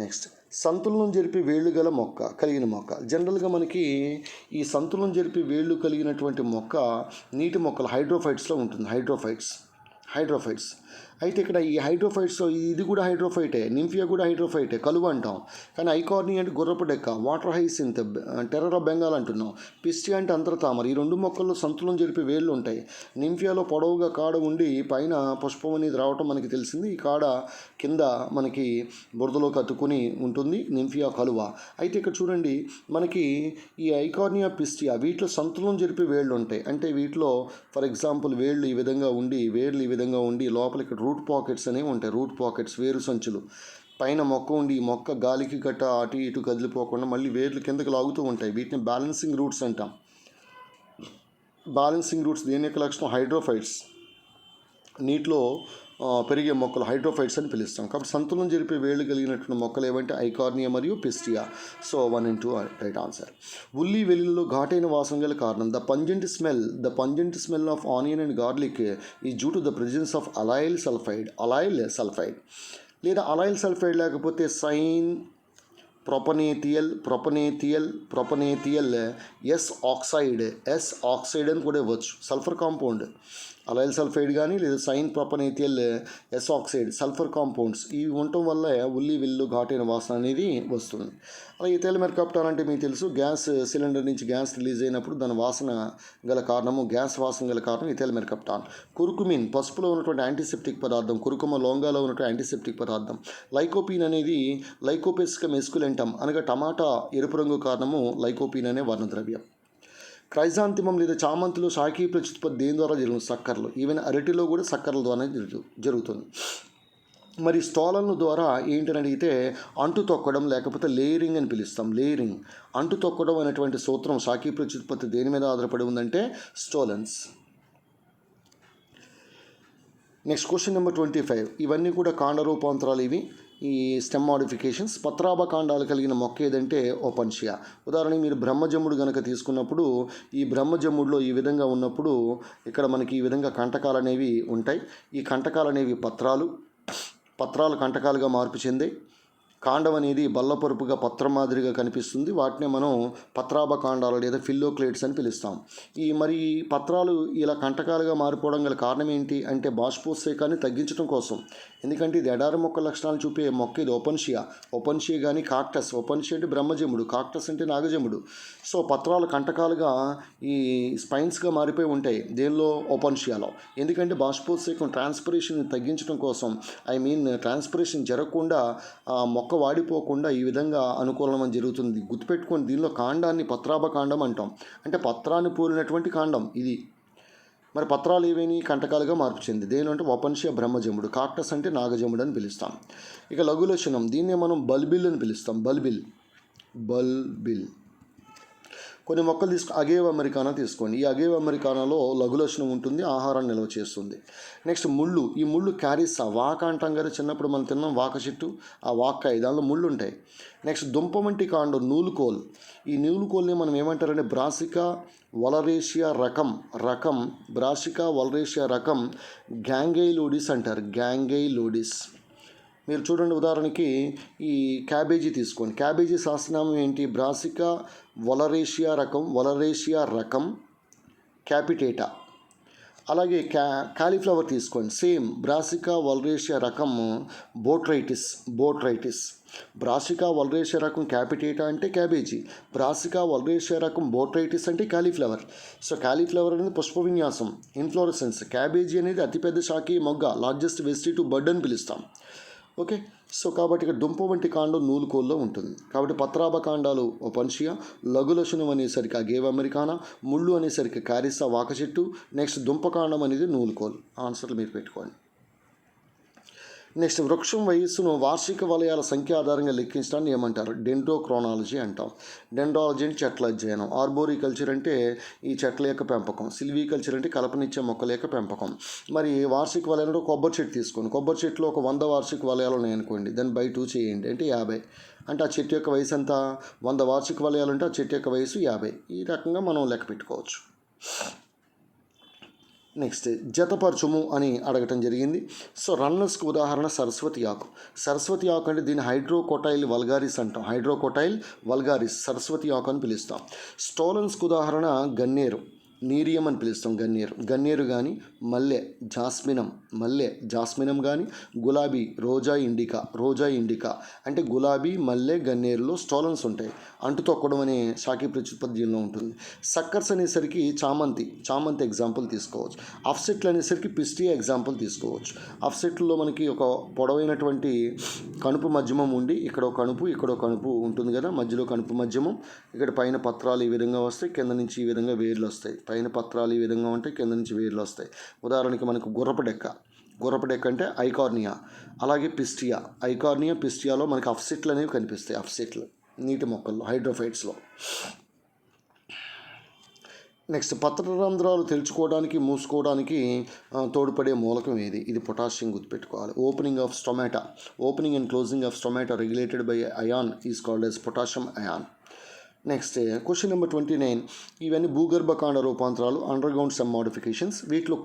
నెక్స్ట్, సంతులనం జరిపి వేళ్ళు గల కలిగిన మొక్క. జనరల్గా మనకి ఈ సంతులనం జరిపి వేళ్ళు కలిగినటువంటి మొక్క నీటి మొక్కలు హైడ్రోఫైట్స్లో ఉంటుంది. హైడ్రోఫైట్స్ అయితే ఇక్కడ ఈ హైడ్రోఫైట్స్, ఇది కూడా హైడ్రోఫైటే, నింఫియా కూడా హైడ్రోఫైటే, కలువ అంటాం. కానీ ఐకార్ని అంటే గుర్రపు డెక్క, water hyacinth, terror of Bengal అంటున్నాం, పిస్టి అంటే అంతరతామర. ఈ రెండు మొక్కల్లో సంతులనం జరిపి వేళ్ళు ఉంటాయి. నింఫియాలో పొడవుగా కాడ ఉండి పైన పుష్పం అనేది రావటం మనకి తెలిసింది. ఈ కాడ కింద మనకి బురదలో కత్తుకుని ఉంటుంది, నింఫియా కలువ. అయితే ఇక్కడ చూడండి, మనకి ఈ ఐకార్నియా పిస్టియా వీటిలో సంతులనం జరిపి వేళ్ళు ఉంటాయి. అంటే వీటిలో ఫర్ ఎగ్జాంపుల్ వేళ్ళు ఈ విధంగా ఉండి లోపల ఇక్కడ రూట్ పాకెట్స్ అనేవి ఉంటాయి. రూట్ పాకెట్స్, వేరు సంచులు, పైన మొక్క ఉండి ఈ మొక్క గాలికి గట్ట అటు ఇటు కదిలిపోకుండా మళ్ళీ వేర్లు కిందకి లాగుతూ ఉంటాయి. వీటిని బ్యాలెన్సింగ్ రూట్స్ అంటాం. బ్యాలెన్సింగ్ రూట్స్ దేని యొక్క లక్షణం? హైడ్రోఫైట్స్, నీటిలో పెరిగే మొక్కలు హైడ్రోఫైట్స్ అని పిలుస్తాం. కాబట్టి సంతులనం జరిపే వేళ్ళు కలిగినటువంటి మొక్కలు ఏవంటే ఐకార్నియా మరియు Pistia. So 1 and 2 right answer. ఉల్లి వెల్లుల్లిలో ఘాటైన వాసన గల కారణం. The pungent smell of onion and garlic is due to the presence of allyl sulphide లేదా అలైల్ సల్ఫైడ్ లేకపోతే సైన్ ప్రొపనేథియల్ ఎస్ ఆక్సైడ్ అని కూడా ఇవ్వచ్చు. సల్ఫర్ కాంపౌండ్ అలైల్ సల్ఫైడ్ కానీ లేదా syn propanethial S oxide sulphur compounds ఇవి ఉండటం వల్ల ఉల్లి వెల్లు ఘాటైన వాసన అనేది వస్తుంది. అలాగే ఇథైల్ మెర్కాప్టాన్ అంటే మీకు తెలుసు, గ్యాస్ సిలిండర్ నుంచి గ్యాస్ రిలీజ్ అయినప్పుడు దాని గ్యాస్ వాసన గల కారణం ఇథైల్ మెర్కాప్టాన్. కుర్కుమిన్ పసుపులో ఉన్నటువంటి యాంటీసెప్టిక్ పదార్థం, కుర్కుమ లోంగాలో ఉన్నటువంటి యాంటీసెప్టిక్ పదార్థం. లైకోపీన్ అనేది లైకోపెసికమ్ ఎస్కులెంటమ్ అనగా టమాటా ఎరుపు రంగు కారణము లైకోపీన్ అనే వర్ణద్రవ్యం. క్రైజాంతిమం లేదా చామంతిలో శాఖీయ ప్రత్యుత్పత్తి దేని ద్వారా జరుగుతుంది? సక్కర్లు. ఈవెన్ అరటిలో కూడా సక్కర్ల ద్వారా జరుగుతుంది. మరి స్టోలన్ల ద్వారా ఏంటని అడిగితే అంటు తొక్కడం లేకపోతే లేయరింగ్ అని పిలుస్తాం. అంటు తొక్కడం అనేటువంటి సూత్రం శాఖీయ ప్రత్యుత్పత్తి దేని మీద ఆధారపడి ఉందంటే స్టోలన్స్. Next question number 25. ఇవన్నీ కూడా కాండ రూపాంతరాలు. ఇవి ఈ స్టెమ్ మోడిఫికేషన్స్. పత్రాభ కాండాలు కలిగిన మొక్క ఏదంటే ఓపెన్షియా. ఉదాహరణకి మీరు బ్రహ్మజమ్ముడు కనుక తీసుకున్నప్పుడు ఈ బ్రహ్మజమ్ముడిలో ఈ విధంగా ఉన్నప్పుడు ఇక్కడ మనకి ఈ విధంగా కంటకాలు అనేవి ఉంటాయి. ఈ కంటకాలు అనేవి పత్రాలు కంటకాలుగా మార్పు చెందాయి. కాండం అనేది బల్లపరుపుగా పత్రం మాదిరిగా కనిపిస్తుంది. వాటినే మనం పత్రాభ కాండాలు లేదా ఫిల్లోక్లేట్స్ అని పిలుస్తాం. మరి పత్రాలు ఇలా కంటకాలుగా మారిపోవడం గల కారణం ఏంటి అంటే బాష్పోత్సేకాన్ని తగ్గించడం కోసం. ఎందుకంటే ఇది ఎడారి మొక్క లక్షణాలు చూపే మొక్క. ఇది ఓపెన్షియా కానీ కాక్టస్. ఓపెన్షియా అంటే బ్రహ్మజముడు, కాక్టస్ అంటే నాగజముడు. సో పత్రాలు కంటకాలుగా ఈ స్పైన్స్గా మారిపోయి ఉంటాయి దేనిలో, ఓపెన్షియాలో. ఎందుకంటే బాష్పోత్సేకం ట్రాన్స్పిరేషన్ తగ్గించడం కోసం, ట్రాన్స్పిరేషన్ జరగకుండా మొక్క వాడిపోకుండా ఈ విధంగా అనుకూలనం జరుగుతుంది. గుర్తుపెట్టుకొని దీనిలో కాండాన్ని పత్రాభ కాండం అంటాం. అంటే పత్రాన్ని పోలినటువంటి కాండం ఇది. మరి పత్రాలు ఏవేని కంటకాలుగా మార్పు చెంది దేని అంటే ఓపెన్షియా బ్రహ్మజముడు, కాక్టస్ అంటే నాగజముడు అని పిలుస్తాం. ఇక లఘులక్షణం, దీన్నే మనం బల్బిల్ అని పిలుస్తాం. బల్బిల్. కొన్ని మొక్కలు అగేవ్ అమెరికానా తీసుకోండి. ఈ అగేవ్ అమెరికానాలో లఘులక్షణం ఉంటుంది, ఆహారాన్ని నిల్వ చేస్తుంది. నెక్స్ట్ ముళ్ళు. ఈ ముళ్ళు క్యారిస్సా, వాక అంటాం కదా, చిన్నప్పుడు మనం తిన్నాం వాక చెట్టు, ఆ వాక్కాయ, దానిలో ముళ్ళు ఉంటాయి. నెక్స్ట్ దుంప వంటి కాండం నూలుకోల్. ఈ నూలుకోల్ని మనం ఏమంటారంటే బ్రాసికా వలరేషియా రకం గ్యాంగైలోడిస్ అంటారు. గ్యాంగైలోడిస్. మీరు చూడండి, ఉదాహరణకి ఈ క్యాబేజీ తీసుకోండి. క్యాబేజీ శాస్త్రనామం ఏంటి? బ్రాసికా వలరేషియా రకం క్యాపిటేటా. అలాగే కాలీఫ్లవర్ తీసుకోండి, సేమ్ బ్రాసికా వలరేషియా రకం బోట్రైటిస్. బ్రాసికా వలరేషియా రకం క్యాపిటేటా అంటే క్యాబేజీ, బ్రాసికా వలరేషియా రకం బోట్రైటిస్ అంటే కాలీఫ్లవర్. సో కాలీఫ్లవర్ అనేది పుష్ప విన్యాసం, ఇన్ఫ్లోరసెన్స్. క్యాబేజీ అనేది అతిపెద్ద శాఖీయ మొగ్గ, లార్జెస్ట్ వెజిటేటివ్ బర్డ్ అని పిలుస్తాం. ఓకే. సో కాబట్టి ఇక్కడ దుంప వంటి కాండం నూలుకోల్లో ఉంటుంది. కాబట్టి పత్రాభ కాండాలు ఓపెన్షియా, లఘులక్షణం అనేసరికి అగేవ్ అమెరికానా, ముళ్ళు అనేసరికి క్యారిస్సా వాక చెట్టు, నెక్స్ట్ దుంప కాండం అనేది నూలుకోల్. ఆన్సర్లు మీరు పెట్టుకోండి. నెక్స్ట్ వృక్షం వయస్సును వార్షిక వలయాల సంఖ్య ఆధారంగా లెక్కించడాన్ని ఏమంటారు? డెండ్రోక్రోనాలజీ అంటాం. డెండ్రాలజీ అంటే చెట్ల అధ్యయనం. ఆర్బోరికల్చర్ అంటే ఈ చెట్ల యొక్క పెంపకం. సిల్వికల్చర్ అంటే కలపనిచ్చే మొక్కల యొక్క పెంపకం. మరి వార్షిక వలయాలు కొబ్బరి చెట్టు తీసుకోండి. కొబ్బరి చెట్టులో ఒక 100 వార్షిక వలయాలు ఉన్నాయనుకోండి, దాన్ని బై 2 చేయండి అంటే 50. అంటే ఆ చెట్టు యొక్క వయసు ఎంత? 100 వార్షిక వలయాలు అంటే ఆ చెట్టు యొక్క వయసు 50. ఈ రకంగా మనం లెక్క పెట్టుకోవచ్చు. నెక్స్ట్ జతపరచుము అని అడగటం జరిగింది. సో రన్నర్స్కి ఉదాహరణ సరస్వతి ఆకు అంటే దీన్ని హైడ్రోకోటైల్ వల్గారిస్ అంటాం. సరస్వతి ఆకు అని పిలుస్తాం. స్టోలన్స్కి ఉదాహరణ గన్నేరు, నీరియం అని పిలుస్తాం. గన్నేరు కానీ జాస్మినం కానీ గులాబీ రోజా ఇండికా అంటే గులాబీ, మల్లె, గన్నేరులో స్టోలన్స్ ఉంటాయి. అంటు తొక్కడం అనే శాఖీ ప్రత్యుత్పత్తిలో ఉంటుంది. సక్కర్స్ అనేసరికి చామంతి ఎగ్జాంపుల్ తీసుకోవచ్చు. అఫ్సెట్లు అనేసరికి పిస్టియా ఎగ్జాంపుల్ తీసుకోవచ్చు. అఫ్సెట్లో మనకి ఒక పొడవైనటువంటి కణుపు మధ్యమం ఉండి ఇక్కడ ఒక కణుపు ఉంటుంది కదా, మధ్యలో కణుపు మధ్యమం. ఇక్కడ పైన పత్రాలు ఈ విధంగా వస్తాయి, కింద నుంచి ఈ విధంగా వేర్లు వస్తాయి. పైన పత్రాలు ఈ విధంగా ఉంటాయి, కింద నుంచి వేర్లు వస్తాయి. ఉదాహరణకి మనకు గుర్రపు డెక్క అంటే ఐకార్నియా. అలాగే పిస్టియాలో మనకి అఫ్సెట్లు అనేవి కనిపిస్తాయి. అఫ్సెట్లు నీటి మొక్కల్లో, హైడ్రోఫైట్స్లో. నెక్స్ట్ పత్రరంధ్రాలు తెరుచుకోవడానికి, మూసుకోవడానికి తోడ్పడే మూలకం ఏది? ఇది పొటాషియం. గుర్తుపెట్టుకోవాలి. Opening and closing of stomata regulated by ion is called as potassium ion. Next question number 29. ఇవన్నీ భూగర్భకాండ రూపాంతరాలు, అండర్గ్రౌండ్ స్టెమ్ మోడిఫికేషన్స్. వీటిలో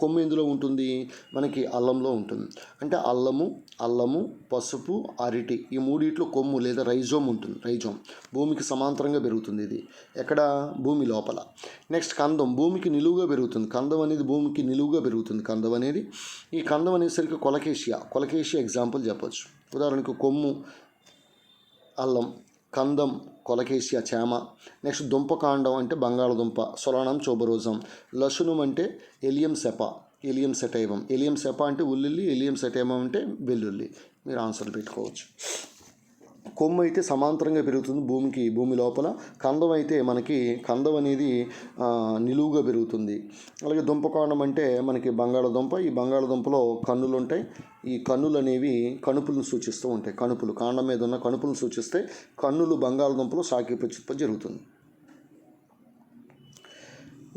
కొమ్ము ఎందులో ఉంటుంది? మనకి అల్లంలో ఉంటుంది. అంటే అల్లము, పసుపు, అరటి ఈ మూడిట్లో కొమ్ము లేదా రైజోమ్ ఉంటుంది. భూమికి సమాంతరంగా పెరుగుతుంది. ఇది ఎక్కడ? భూమి లోపల. నెక్స్ట్ కందం భూమికి నిలువుగా పెరుగుతుంది. కందం అనేది ఈ కందం అనేసరికి కొలకేషియా ఎగ్జాంపుల్ చెప్పొచ్చు. ఉదాహరణకు కొమ్ము అల్లం, కందం కొలకేషియా చేమ. నెక్స్ట్ దుంపకాండం అంటే బంగాళదుంప, సొలానం ట్యూబరోజం. లసునం అంటే ఎలియం సెటైవం. ఎలియం సెప అంటే ఉల్లిల్లి, ఎలియం సెటైవం అంటే వెల్లుల్లి. మీరు ఆన్సర్ పెట్టుకోవచ్చు. కొమ్ము అయితే సమాంతరంగా పెరుగుతుంది భూమి లోపల. కందం అనేది నిలువుగా పెరుగుతుంది. అలాగే దుంపకాండం అంటే మనకి బంగాళదుంప. ఈ బంగాళదుంపలో కన్నులు ఉంటాయి. ఈ కన్నులు అనేవి కణుపులను సూచిస్తూ ఉంటాయి. కాండం మీద ఉన్న కణుపులను సూచిస్తే కన్నులు బంగాళదుంపలో శాఖీ ప్రత్యుత్పత్తి జరుగుతుంది.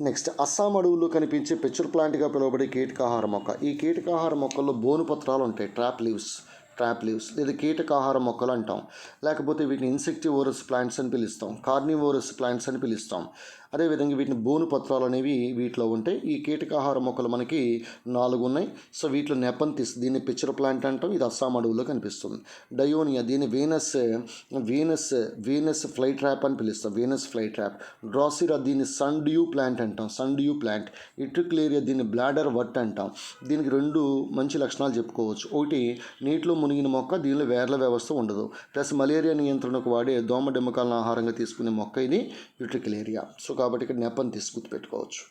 నెక్స్ట్ అస్సాం అడవుల్లో కనిపించే పెచ్చుర్ ప్లాంట్గా పిలువబడే కీటకాహార మొక్క. ఈ కీటకాహార మొక్కల్లో బోను పత్రాలు ఉంటాయి. ట్రాప్ ట్రాప్ లీవ్స్ లేదా కీటకాహార మొక్కలు అంటాం. లేకపోతే వీటిని ఇన్సెక్టివోరస్ ప్లాంట్స్ అని పిలుస్తాం, కార్నివోరస్ ప్లాంట్స్ అని పిలుస్తాం. అదేవిధంగా వీటిని బోను పత్రాలు అనేవి వీటిలో ఉంటాయి. ఈ కీటకాహార మొక్కలు మనకి 4 ఉన్నాయి. సో వీటిలో నెపంతిస్, దీన్ని పిచ్చర్ ప్లాంట్ అంటాం, ఇది అస్సాం అడవుల్లో కనిపిస్తుంది. డయోనియా, దీన్ని వీనస్ ఫ్లై ట్రాప్ అని పిలుస్తాం, వీనస్ ఫ్లై ట్రాప్. డ్రాసిరా, దీన్ని సన్ డ్యూ ప్లాంట్ అంటాం, సన్ డ్యూ ప్లాంట్. ఇట్రిక్లేరియా, దీన్ని బ్లాడర్ వట్ అంటాం. దీనికి 2 మంచి లక్షణాలు చెప్పుకోవచ్చు. ఒకటి, నీటిలో మునిగిన మొక్క, దీనిలో వేర్ల వ్యవస్థ ఉండదు. ప్లస్ మలేరియా నియంత్రణకు వాడే దోమ డెమ్మకాలను ఆహారంగా తీసుకునే మొక్క ఇది యూట్రిక్లేరియా. సో కాబట్టి ఇక్కడ నెపంతిస్ గుర్తుపెట్టుకోవచ్చు.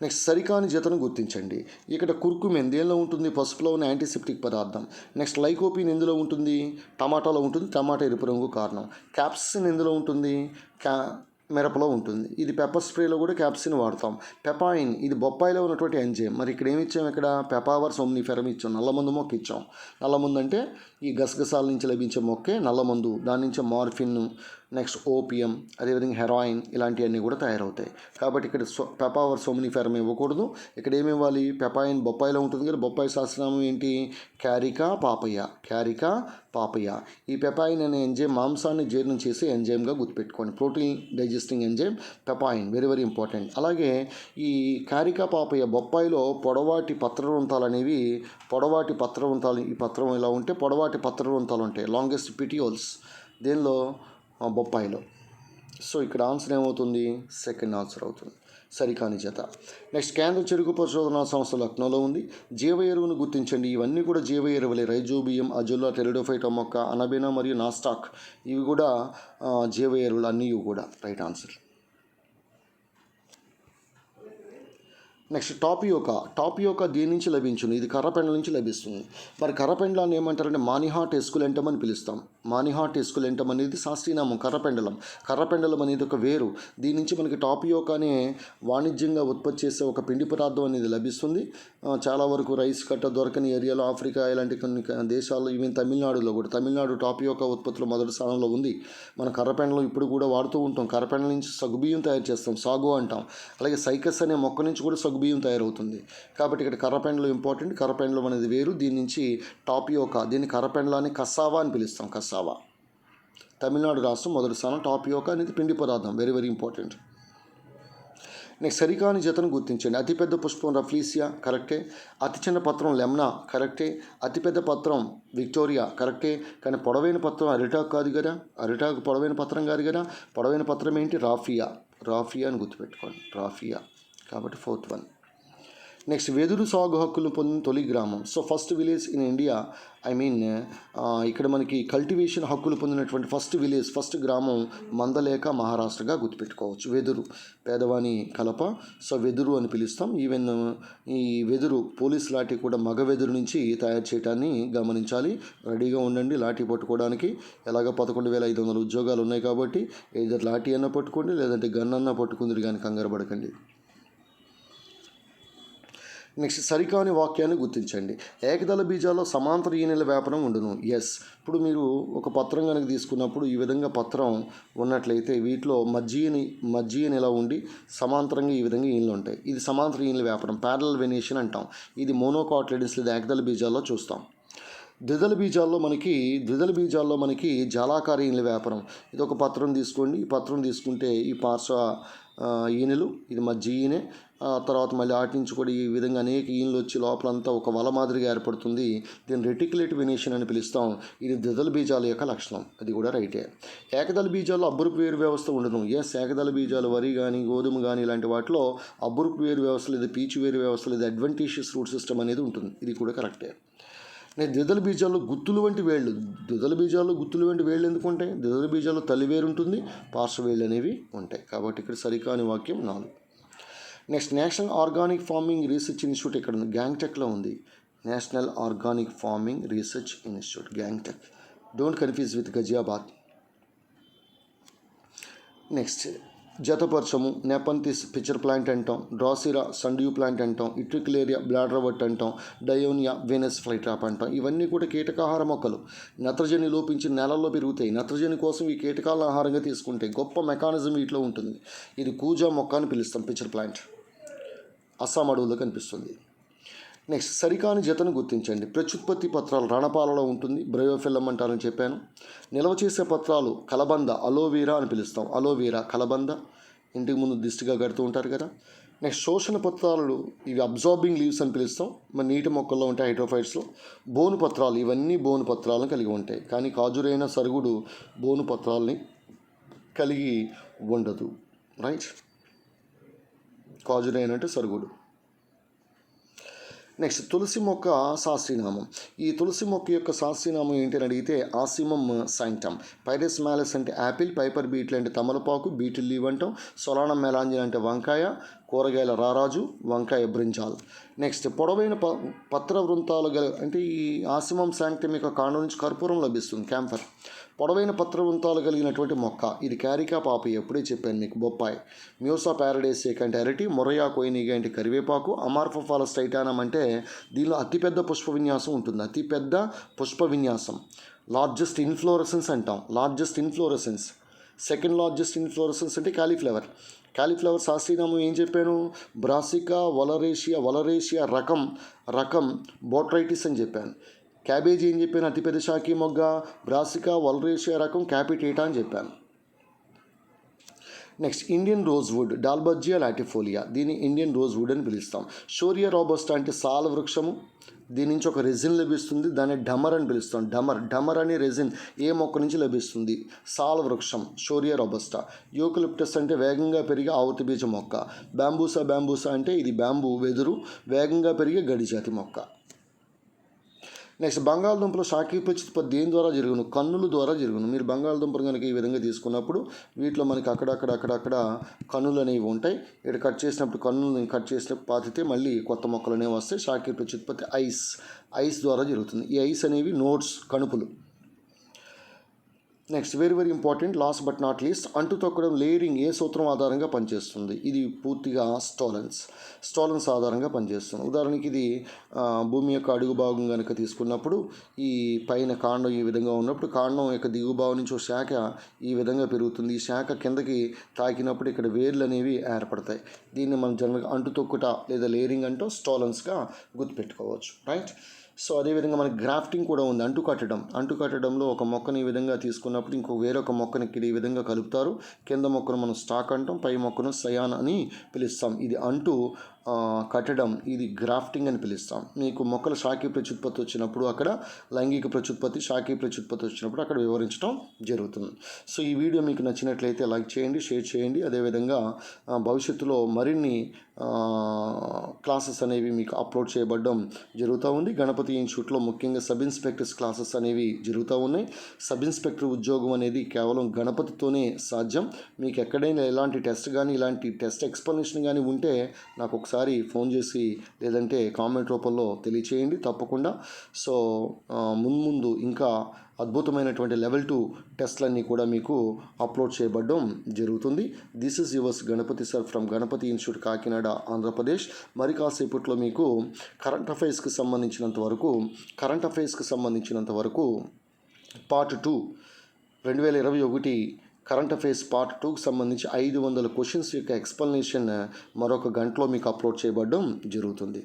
నెక్స్ట్ సరికాని జతను గుర్తించండి. ఇక్కడ కుర్కుమెన్ దేనిలో ఉంటుంది? పసుపులో ఉన్న యాంటీసెప్టిక్ పదార్థం. నెక్స్ట్ లైకోపిన్ ఎందులో ఉంటుంది? టమాటాలో ఉంటుంది, టమాటా ఎరుపు రంగు కారణం. క్యాప్సిన్ ఎందులో ఉంటుంది? మిరపలో ఉంటుంది. ఇది పెప్పర్ స్ప్రేలో కూడా క్యాప్సిన్ వాడతాం. పెపాయిన్, ఇది బొప్పాయిలో ఉన్నటువంటి ఎంజైమ్. మరి ఇక్కడ ఏమి ఇచ్చాం? ఇక్కడ పెపావర్ సోమ్నిఫెరం ఇచ్చాం, నల్లమందు మొక్క ఇచ్చాం. నల్లమందు అంటే ఈ గసగసాల నుంచి లభించే మొక్కే నల్లమందు. దాని నుంచి మార్ఫిన్, నెక్స్ట్ ఓపియం, అదేవిధంగా హెరాయిన్ ఇలాంటివన్నీ కూడా తయారవుతాయి. కాబట్టి ఇక్కడ పెపావర్ సోమ్నిఫెరం ఇవ్వకూడదు. ఇక్కడ ఏమి ఇవ్వాలి? పెపాయిన్ బొప్పాయిలో ఉంటుంది కదా, బొప్పాయి శాస్త్రనామం ఏంటి? క్యారికా పాపయ. ఈ పెపాయిన్ అనే ఎంజైమ్ మాంసాన్ని జీర్ణం చేసే ఎంజైమ్గా గుర్తుపెట్టుకోండి. Protein digesting enzyme papain, very very important. అలాగే ఈ క్యారికా పాపయ బొప్పాయిలో పొడవాటి పత్రవృంతాలు అనేవి, ఈ పత్రం ఇలా ఉంటే పొడవాటి పత్రవృంతాలు ఉంటాయి, లాంగెస్ట్ పిటియోల్స్ దీనిలో బొప్పాయిలో. సో ఇక్కడ ఆన్సర్ ఏమవుతుంది? సెకండ్ ఆన్సర్ అవుతుంది, సరికాని జత. నెక్స్ట్ కేంద్ర చెరుకు పరిశోధనా సంస్థ లక్నోలో ఉంది. జీవ ఎరువును గుర్తించండి. ఇవన్నీ కూడా జీవ ఎరువులే. రైజోబియం, అజుల్లా, టెరిడోఫైటా మొక్క, అనబెనా మరియు నాస్టాక్, ఇవి కూడా జీవ ఎరువులు అన్నీ కూడా. Right answer. నెక్స్ట్ టాపియోకా దేని నుంచి లభించును? ఇది కర్రపెండల నుంచి లభిస్తుంది. మరి కర్రపెండలాన్ని ఏమంటారంటే మానిహాట్ ఎస్కులెంటమ్ అని పిలుస్తాం. మానిహాట్ ఎస్కులెంటమ్ అనేది శాస్త్రీయనామం. కర్రపెండలం అనేది ఒక వేరు. దీని నుంచి మనకి టాపియోకానే వాణిజ్యంగా ఉత్పత్తి చేసే ఒక పిండి పదార్థం అనేది లభిస్తుంది. చాలా వరకు రైస్ కట్ట దొరకని ఏరియాలో, ఆఫ్రికా ఇలాంటి కొన్ని దేశాల్లో, ఈవెన్ తమిళనాడులో కూడా, తమిళనాడు టాపియోకా ఉత్పత్తిలో మొదటి స్థానంలో ఉంది. మన కర్రపెండలం ఇప్పుడు కూడా వాడుతూ ఉంటాం. కర్రపెండల నుంచి సగ్గుబియ్యం తయారు చేస్తాం, సాగు అంటాం. అలాగే సైకస్ అనే మొక్క నుంచి కూడా సగ్గుబియ్యం తయారవుతుంది. కాబట్టి ఇక్కడ కర్రపెండలం ఇంపార్టెంట్. కర్రపెండలం అనేది వేరు. దీని నుంచి టాపియోకా, దీన్ని కర్రపెండలాన్ని కస్సావా అని పిలుస్తాం, కస్సావా. తమిళనాడు రాష్ట్రం మొదటి స్థానం. టాపియోకా అనేది పిండి పదార్థం, వెరీ వెరీ ఇంపార్టెంట్. నెక్స్ట్ సరికాని జతను గుర్తించండి. అతిపెద్ద పుష్పం రఫ్లీసియా, కరెక్టే. అతి చిన్న పత్రం లెమ్నా, కరెక్టే. అతిపెద్ద పత్రం విక్టోరియా, కరెక్టే. కానీ పొడవైన పత్రం అరిటాక్ కాదు కదా, అరిటాక్ పొడవైన పత్రం కాదు కదా. పొడవైన పత్రం ఏంటి? రాఫియా అని గుర్తుపెట్టుకోండి, రాఫియా. కాబట్టి 4th వన్. నెక్స్ట్ వెదురు సాగు హక్కులు పొందిన తొలి గ్రామం. So first village in India, ఇక్కడ మనకి కల్టివేషన్ హక్కులు పొందినటువంటి ఫస్ట్ గ్రామం మందలేక, మహారాష్ట్రగా గుర్తుపెట్టుకోవచ్చు. వెదురు, పేదవాని కలప, సో వెదురు అని పిలుస్తాం. ఈవెన్ ఈ వెదురు, పోలీస్ లాఠీ కూడా మగ వెదురు నుంచి తయారు చేయడాన్ని గమనించాలి. రెడీగా ఉండండి లాఠీ పట్టుకోవడానికి. ఎలాగ 11,500 ఉద్యోగాలు ఉన్నాయి కాబట్టి ఏదో లాఠీ అన్న పట్టుకోండి, లేదంటే గన్ అన్న పట్టుకుందరు, కానీ కంగారు పడకండి. నెక్స్ట్ సరికాని వాక్యాన్ని గుర్తించండి. ఏకదళ బీజాల్లో సమాంతర ఈనెల వ్యాపనం ఉండును. ఎస్. ఇప్పుడు మీరు ఒక పత్రం కనుక తీసుకున్నప్పుడు ఈ విధంగా పత్రం ఉన్నట్లయితే వీటిలో మధ్యని ఇలా ఉండి సమాంతరంగా ఈ విధంగా ఈనెలు ఉంటాయి. ఇది సమాంతర ఈనెల వ్యాపనం, ప్యారలల్ వెనేషన్ అంటాం. ఇది మోనోకాటిలిడన్స్ లేదా ఏకదళ బీజాల్లో చూస్తాం. ద్విదళ బీజాల్లో మనకి జాలాకార ఈనెల వ్యాపనం. ఇది ఒక పత్రం తీసుకోండి. ఈ పత్రం తీసుకుంటే ఈ పార్శ్వ ఈనెలు, ఇది మధ్య ఈనె, తర్వాత మళ్ళీ ఆటి నుంచి కూడా ఈ విధంగా అనేక ఈనెలు వచ్చి లోపలంతా ఒక వల మాదిరిగా ఏర్పడుతుంది. దీన్ని రెటిక్యులేట్ వెనేషన్ అని పిలుస్తాం. ఇది ద్విదళ బీజాల యొక్క లక్షణం, అది కూడా రైటే. ఏకదళ బీజాల్లో అబ్బురుపు వేరు వ్యవస్థ ఉండదు. ఎస్, ఏకదళ బీజాలు వరి కానీ, గోధుమ కానీ ఇలాంటి వాటిలో అబ్బురుపు వేరు వ్యవస్థ లేదా పీచు వేరు వ్యవస్థ లేదా అడ్వెంటీషియస్ రూట్ సిస్టమ్ అనేది ఉంటుంది. ఇది కూడా కరెక్టే. నేను ద్విదళ బీజాల్లో గుత్తులు వంటి వేళ్ళు ఎందుకు ఉంటాయి? ద్విదళ బీజాల్లో తల్లి వేరు ఉంటుంది, పార్శ్వ వేళ్ళు అనేవి ఉంటాయి. కాబట్టి ఇక్కడ సరికాని వాక్యం 4. Next national organic farming research institute ఇక్కడ ఉంది, గ్యాంగ్టెక్లో ఉంది. National organic farming research institute, Gangtok. Don't confuse with Ghaziabad. Next జతపరచము. నెపంతిస్ పిచ్చర్ ప్లాంట్ అంటాం, డ్రాసిరా సండ్యూ ప్లాంట్ అంటాం, ఇట్రిక్లేరియా బ్లాడర్వట్ అంటాం, డయోనియా వీనస్ ఫ్లైట్రాప్ అంటాం. ఇవన్నీ కూడా కీటకాహార మొక్కలు. నత్రజని లోపించిన నేలల్లో పెరుగుతాయి. నత్రజని కోసం ఈ కీటకాలను ఆహారంగా తీసుకుంటాయి. గొప్ప మెకానిజం వీటిలో ఉంటుంది. ఇది కూజా మొక్క అని పిలుస్తాం, పిచ్చర్ ప్లాంట్. అస్సాం అడవుల్లో కనిపిస్తుంది. నెక్స్ట్ సరికాని జతను గుర్తించండి. ప్రత్యుత్పత్తి పత్రాలు రణపాలలో ఉంటుంది, బ్రయోఫిల్లం అంటారని చెప్పాను. నిల్వ చేసే పత్రాలు కలబంద, అలోవీరా అని పిలుస్తాం. అలోవీరా, కలబంద ఇంటికి ముందు దిష్టిగా కడుతూ ఉంటారు కదా. నెక్స్ట్ శోషణ పత్రాలు, ఇవి అబ్జార్బింగ్ లీవ్స్ అని పిలుస్తాం. మరి నీటి మొక్కల్లో ఉంటాయి హైడ్రోఫైట్స్లో. బోను పత్రాలు, ఇవన్నీ బోను పత్రాలను కలిగి ఉంటాయి. కానీ కాజురైన సరుగుడు బోను పత్రాలని కలిగి ఉండదు. రైట్, కాజురైన అంటే సరుగుడు. నెక్స్ట్ తులసి మొక్క శాస్త్రీనామం. ఈ తులసి మొక్క యొక్క శాస్త్రీనామం ఏంటని అడిగితే ఆసిమమ్ సాంక్టమ్. పైరస్ మ్యాలస్ అంటే యాపిల్, పైపర్ బీటిల్ అంటే తమలపాకు, బీటిల్ లీవ్ అంటాం. సొలానం మెలాంజిన్ అంటే వంకాయ, కూరగాయల రారాజు, వంకాయ బ్రింజాల్. నెక్స్ట్ పొడవైన పత్ర వృంతాలు అంటే ఈ ఆసిమమ్ సాంక్టమ్ యొక్క కాండం నుంచి కర్పూరం లభిస్తుంది, క్యాంఫర్. పొడవైన పత్ర వృంతాలు కలిగినటువంటి మొక్క ఇది. క్యారికా పాపి, ఎప్పుడే చెప్పాను మీకు, బొప్పాయి. మ్యూసా ప్యారడైసేక అంటే అరటి, మొరయా కోయినిగా అంటే కరివేపాకు, అమార్ఫోఫాలస్ టైటానం అంటే దీనిలో అతిపెద్ద పుష్ప విన్యాసం ఉంటుంది. అతిపెద్ద పుష్ప విన్యాసం, లార్జెస్ట్ ఇన్ఫ్లోరసెన్స్ అంటాం. Largest inflorescence, second largest inflorescence అంటే కాలీఫ్లవర్. కాలీఫ్లవర్ శాస్త్రీనామం ఏం చెప్పాను? బ్రాసికా వలరేషియా రకం బోట్రైటిస్ అని చెప్పాను. క్యాబేజీ ఏం చెప్పాను? అతిపెద్ద శాఖీ మొగ్గ, బ్రాసికా వలరేషియా రకం క్యాపిటేటా అని చెప్పాను. నెక్స్ట్ ఇండియన్ రోజ్వుడ్, డాల్బర్జియా లాటిఫోలియా, దీన్ని ఇండియన్ రోజ్వుడ్ అని పిలుస్తాం. షోరియా రోబస్టా అంటే సాల వృక్షము, దీని నుంచి ఒక రెజిన్ లభిస్తుంది, దాన్ని డమర్ అని పిలుస్తాం. డమర్ అనే రెజిన్ ఏ మొక్క నుంచి లభిస్తుంది? సాల వృక్షం, షోరియా రోబస్టా. యూకలిప్టస్ అంటే వేగంగా పెరిగే ఆవుతి బీజ మొక్క. బ్యాంబూసా అంటే ఇది బ్యాంబూ వెదురు, వేగంగా పెరిగే గడిజాతి మొక్క. నెక్స్ట్ బంగాళదుంపలో శాఖీ ప్రత్యుత్పత్తి దేని ద్వారా జరుగును? కన్నుల ద్వారా జరుగును. మీరు బంగాళదుంపలు కనుక ఈ విధంగా తీసుకున్నప్పుడు వీటిలో మనకి అక్కడక్కడ కన్నులు అనేవి ఉంటాయి. ఇక్కడ కట్ చేసినప్పుడు కన్నులను కట్ చేసినప్పుడు పాతితే మళ్ళీ కొత్త మొక్కలు అనేవి వస్తాయి. శాఖీ ప్రత్యుత్పత్తి ఐస్ ద్వారా జరుగుతుంది. ఈ ఐస్ అనేవి నోడ్స్, కణుపులు. Next very important, last but not least, అంటు తొక్కడం లేయరింగ్ ఏ సూత్రం ఆధారంగా పనిచేస్తుంది? ఇది పూర్తిగా స్టాలన్స్ ఆధారంగా పనిచేస్తుంది. ఉదాహరణకి ఇది భూమి యొక్క అడుగు భాగం కనుక తీసుకున్నప్పుడు ఈ పైన కాండం ఈ విధంగా ఉన్నప్పుడు కాండం యొక్క దిగువ భాగం నుంచి ఒక శాఖ ఈ విధంగా పెరుగుతుంది. ఈ శాఖ కిందకి తాకినప్పుడు ఇక్కడ వేర్లు అనేవి ఏర్పడతాయి. దీన్ని మనం జనరల్గా అంటు తొక్కుట లేదా లేయరింగ్ అంటూ స్టాలన్స్గా గుర్తుపెట్టుకోవచ్చు. రైట్. సో అదేవిధంగా మనకి గ్రాఫ్టింగ్ కూడా ఉంది. అంటు కట్టడంలో ఒక మొక్కని ఈ విధంగా తీసుకున్నప్పుడు వేరొక మొక్కని ఈ విధంగా కలుపుతారు. కింద మొక్కను మనం స్టాక్ అంటాం, పై మొక్కను సయాన్ అని పిలుస్తాం. ఇది అంటు కట్టడం, ఇది గ్రాఫ్టింగ్ అని పిలుస్తాం. మీకు మొక్కల శాఖీ ప్రత్యుత్పత్తి వచ్చినప్పుడు అక్కడ లైంగిక ప్రత్యుత్పత్తి, శాఖీ ప్రత్యుత్పత్తి వచ్చినప్పుడు అక్కడ వివరించడం జరుగుతుంది. సో ఈ వీడియో మీకు నచ్చినట్లయితే లైక్ చేయండి, షేర్ చేయండి. అదేవిధంగా భవిష్యత్తులో మరిన్ని క్లాసెస్ అనేవి మీకు అప్లోడ్ చేయబడడం జరుగుతూ ఉంది. గణపతి ఇన్స్టిట్యూట్లో ముఖ్యంగా సబ్ ఇన్స్పెక్టర్స్ క్లాసెస్ అనేవి జరుగుతూ ఉన్నాయి. సబ్ ఇన్స్పెక్టర్ ఉద్యోగం అనేది కేవలం గణపతితోనే సాధ్యం. మీకు ఎక్కడైనా ఎలాంటి టెస్ట్ కానీ ఇలాంటి టెస్ట్ ఎక్స్ప్లెనేషన్ కానీ ఉంటే నాకు ఒకసారి ఫోన్ చేసి లేదంటే కామెంట్ రూపంలో తెలియచేయండి తప్పకుండా. సో ముందు ఇంకా అద్భుతమైనటువంటి లెవెల్ 2 టెస్ట్లన్నీ కూడా మీకు అప్లోడ్ చేయబడడం జరుగుతుంది. This is yours Ganapathi sir from Ganapathi institute, Kakinada, Andhra Pradesh. మరి కాసేపట్లో మీకు కరెంట్ అఫైర్స్కి సంబంధించినంత వరకు పార్ట్ 2 2021 కరెంట్ అఫైర్స్ పార్ట్ 2కి సంబంధించి 500 క్వశ్చన్స్ యొక్క ఎక్స్ప్లెనేషన్ మరొక గంటలో మీకు అప్లోడ్ చేయబడడం జరుగుతుంది.